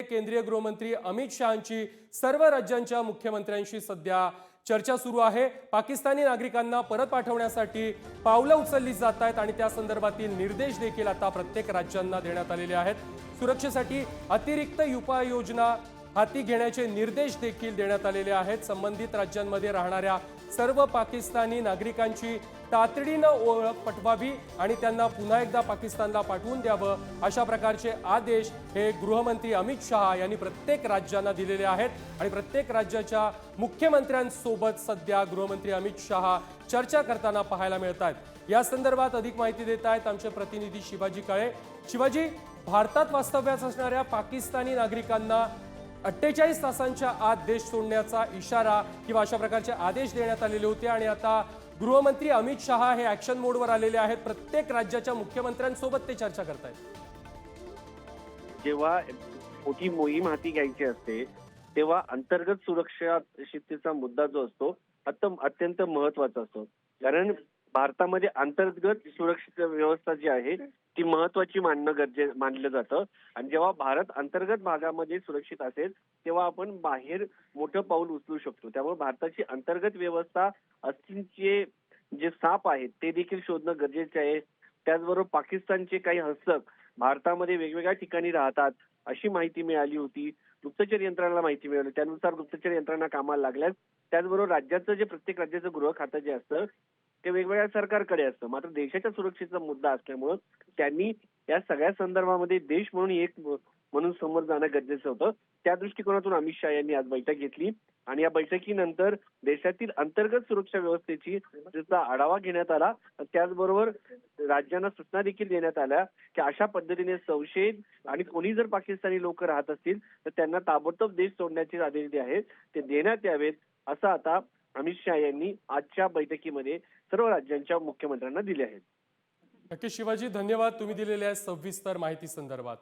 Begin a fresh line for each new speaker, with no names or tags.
केंद्रीय गृहमंत्री अमित शहांची सर्व राज्यांच्या मुख्यमंत्र्यांशी सध्या चर्चा सुरू आहे। पाकिस्तानी नागरिकांना परत पाठवण्यासाठी पावलं उचलली जात आहेत आणि त्या संदर्भातील निर्देश देखील आता प्रत्येक राज्यांना देण्यात आलेले आहेत। सुरक्षेसाठी अतिरिक्त उपाययोजना हाती घेण्याचे निर्देश देखील देण्यात आलेले आहेत। संबंधित राज्यांमध्ये राहणाऱ्या सर्व पाकिस्तानी नागरिकांची तातडीने ओळख पटवावी आणि त्यांना पुन्हा एकदा पाकिस्तानला पाठवून द्यावं, अशा प्रकारचे आदेश हे गृहमंत्री अमित शहा यांनी प्रत्येक राज्यांना दिलेले आहेत आणि प्रत्येक राज्याच्या मुख्यमंत्र्यांसोबत सध्या गृहमंत्री अमित शहा चर्चा करताना पाहायला मिळतात। या संदर्भात अधिक माहिती देत आहेत आमचे प्रतिनिधी शिवाजी काळे। शिवाजी, भारतात वास्तव्यास असणाऱ्या पाकिस्तानी नागरिकांना 48 तासांच्या आत देश सोडण्याचा इशारा किंवा अशा प्रकारचे आदेश देण्यात आलेले होते आणि आता गृहमंत्री अमित शहा हे ऍक्शन मोडवर आलेले आहेत। प्रत्येक राज्याच्या मुख्यमंत्र्यांसोबत ते चर्चा करतायत।
जेव्हा मोठी मोहीम हाती घ्यायची असते तेव्हा अंतर्गत सुरक्षिततेचा मुद्दा जो असतो अत्यंत महत्वाचा असतो। कारण भारतामध्ये अंतर्गत सुरक्षा व्यवस्था जी आहे ती महत्वाची मानलं जातं आणि जेव्हा भारत अंतर्गत भागामध्ये सुरक्षित असेल तेव्हा आपण बाहेर मोठं पाऊल उचलू शकतो। त्यामुळे भारताची अंतर्गत व्यवस्था अस्थिंचे जे साप आहेत ते देखील शोधणं गरजेचे आहे। त्याचबरोबर पाकिस्तानचे काही हस्तक भारतामध्ये वेगवेगळ्या ठिकाणी राहतात अशी माहिती मिळाली होती। गुप्तचर यंत्रणाला माहिती मिळाली, त्यानुसार गुप्तचर यंत्रणा कामाला लागल्यास त्याचबरोबर राज्याचं जे प्रत्येक राज्याचं गृह खातं जे असतं ते वेगवेगळ्या सरकारकडे असतं। मात्र देशाच्या सुरक्षेचा मुद्दा असल्यामुळं त्यांनी या सगळ्या संदर्भामध्ये देश म्हणून एक म्हणून समोर जाणं गरजेचं होतं। त्या दृष्टिकोनातून अमित शहा यांनी आज बैठक घेतली आणि या बैठकीनंतर देशातील अंतर्गत सुरक्षा व्यवस्थेची त्याचा आढावा घेण्यात आला। त्याचबरोबर राज्यांना सूचना देखील देण्यात आल्या की अशा पद्धतीने संशयित आणि कोणी जर पाकिस्तानी लोक राहत असतील तर त्यांना ताबडतोब देश सोडण्याचे आदेश जे आहेत ते देण्यात यावेत, असं आता अमित शहा यांनी आजच्या बैठकीमध्ये सर्व राज्यांच्या मुख्यमंत्र्यांना दिले आहेत।
नक्की शिवाजी, धन्यवाद तुम्ही दिलेल्या सविस्तर माहिती संदर्भात।